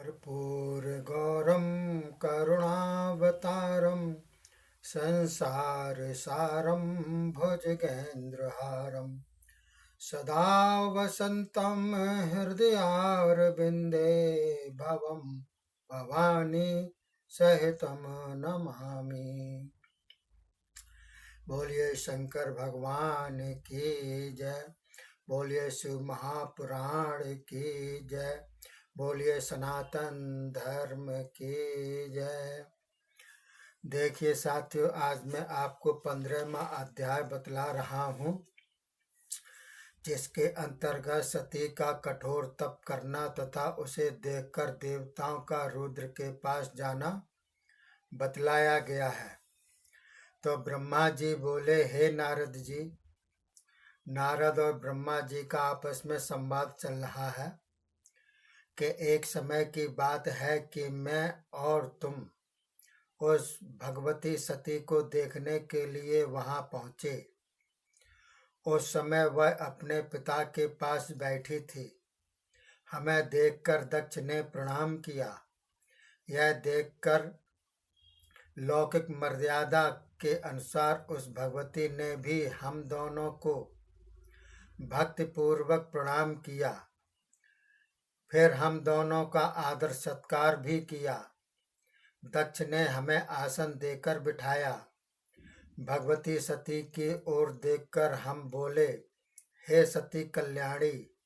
कर्पूरगौरं करुणावतारं संसारसारं भुजगेन्द्रहारं सदा वसन्तं हृदयारविन्दे भवं भवानी सहितं नमामि। बोलिए शंकर भगवान की जय। बोलिए शिव महापुराण की जय। बोलिए सनातन धर्म की जय। देखिए साथियों, आज मैं आपको 15वां अध्याय बतला रहा हूँ, जिसके अंतर्गत सती का कठोर तप करना तथा उसे देखकर देवताओं का रुद्र के पास जाना बतलाया गया है। तो ब्रह्मा जी बोले, हे नारद जी। नारद और ब्रह्मा जी का आपस में संवाद चल रहा है कि एक समय की बात है कि मैं और तुम उस भगवती सती को देखने के लिए वहां पहुंचे। उस समय वह अपने पिता के पास बैठी थी। हमें देखकर दक्ष ने प्रणाम किया। यह देखकर लौकिक मर्यादा के अनुसार उस भगवती ने भी हम दोनों को भक्तिपूर्वक प्रणाम किया। फिर हम दोनों का आदर सत्कार भी किया। दक्ष ने हमें आसन देकर बिठाया। भगवती सती की ओर देखकर हम बोले, हे सती कल्याणी,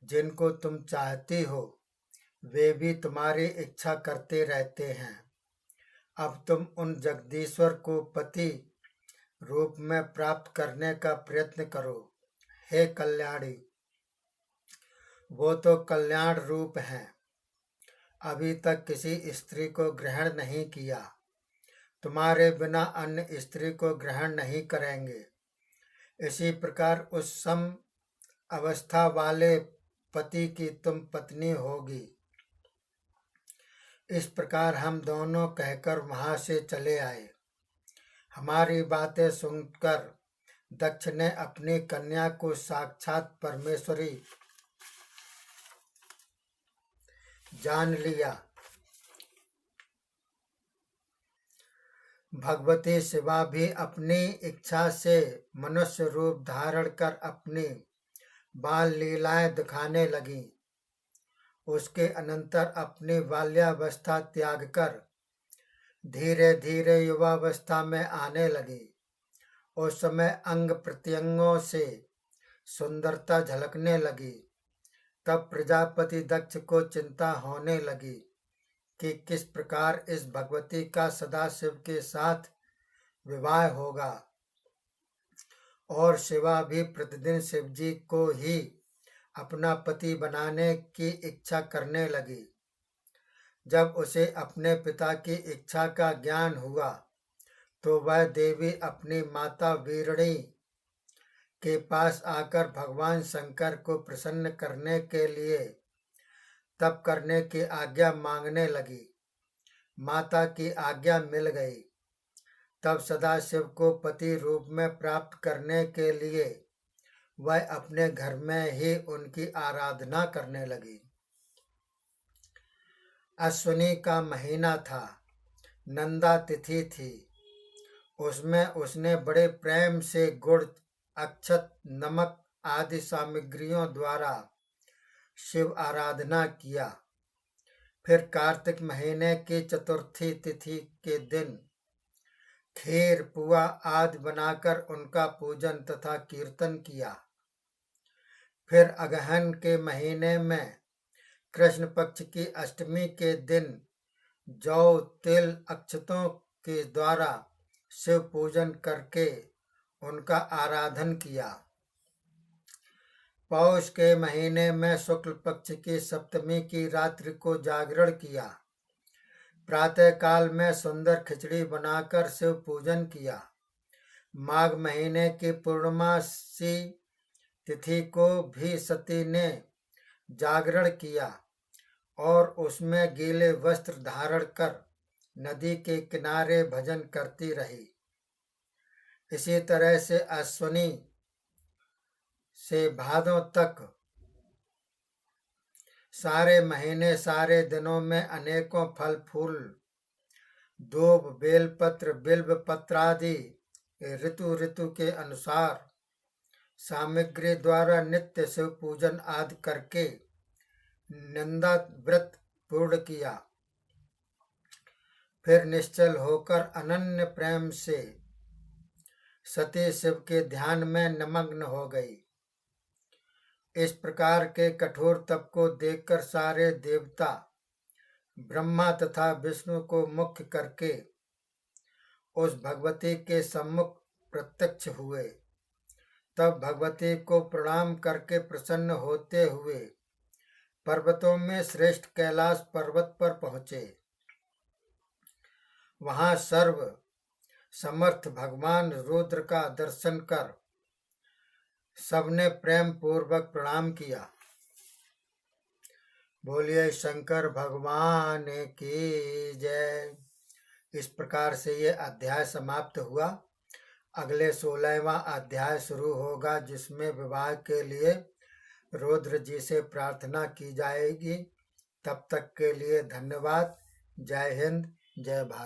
जिनको तुम चाहती हो वे भी तुम्हारी इच्छा करते रहते हैं। अब तुम उन जगदीश्वर को पति रूप में प्राप्त करने का प्रयत्न करो। हे कल्याणी, वो तो कल्याण रूप हैं। अभी तक किसी स्त्री को ग्रहण नहीं किया। तुम्हारे बिना अन्य स्त्री को ग्रहण नहीं करेंगे। इसी प्रकार उस सम अवस्था वाले पति की तुम पत्नी होगी। इस प्रकार हम दोनों कहकर वहां से चले आए। हमारी बातें सुनकर दक्ष ने अपनी कन्या को साक्षात परमेश्वरी जान लिया। भगवती शिवा भी अपनी इच्छा से मनुष्य रूप धारण कर अपनी बाल लीलाएं दिखाने लगी। उसके अनंतर अपनी बाल्यावस्था त्याग कर धीरे धीरे युवावस्था में आने लगी। उस समय अंग प्रत्यंगों से सुंदरता झलकने लगी। तब प्रजापति दक्ष को चिंता होने लगी कि किस प्रकार इस भगवती का सदाशिव के साथ विवाह होगा। और शिवा भी प्रतिदिन शिव जी को ही अपना पति बनाने की इच्छा करने लगी। जब उसे अपने पिता की इच्छा का ज्ञान हुआ तो वह देवी अपनी माता वीरणी के पास आकर भगवान शंकर को प्रसन्न करने के लिए तप करने की आज्ञा मांगने लगी। माता की आज्ञा मिल गई। तब सदाशिव को पति रूप में प्राप्त करने के लिए वह अपने घर में ही उनकी आराधना करने लगी। अश्विनी का महीना था। नंदा तिथि थी। उसमें उसने बड़े प्रेम से गुड़, अक्षत, नमक आदि सामग्रियों द्वारा शिव आराधना किया। फिर कार्तिक महीने की चतुर्थी तिथि के दिन खीर, पुआ आदि बनाकर उनका पूजन तथा कीर्तन किया। फिर अगहन के महीने में कृष्ण पक्ष की अष्टमी के दिन जौ, तिल, अक्षतों के द्वारा शिव पूजन करके उनका आराधन किया। पौष के महीने में शुक्ल पक्ष की सप्तमी की रात्रि को जागरण किया। प्रातः काल में सुंदर खिचड़ी बनाकर शिव पूजन किया। माघ महीने की पूर्णमासी तिथि को भी सती ने जागरण किया और उसमें गीले वस्त्र धारण कर नदी के किनारे भजन करती रही। इसी तरह से अश्विनी से भादों तक सारे महीने सारे दिनों में अनेकों फल फूल दूब बेलपत्र बिल्व पत्रादि ऋतु ऋतु के अनुसार सामग्री द्वारा नित्य शिव पूजन आदि करके निंदा व्रत पूर्ण किया। फिर निश्चल होकर अनन्य प्रेम से सती शिव के ध्यान में निमग्न हो गई। इस प्रकार के कठोर तप को देखकर सारे देवता ब्रह्मा तथा विष्णु को मुख्य करके उस भगवती के सम्मुख प्रत्यक्ष हुए। तब भगवती को प्रणाम करके प्रसन्न होते हुए पर्वतों में श्रेष्ठ कैलाश पर्वत पर पहुंचे। वहां सर्व समर्थ भगवान रुद्र का दर्शन कर सबने प्रेम पूर्वक प्रणाम किया। बोलिए शंकर भगवान की जय। इस प्रकार से ये अध्याय समाप्त हुआ। अगले 16वां अध्याय शुरू होगा, जिसमें विवाह के लिए रुद्र जी से प्रार्थना की जाएगी। तब तक के लिए धन्यवाद। जय हिंद, जय भारत।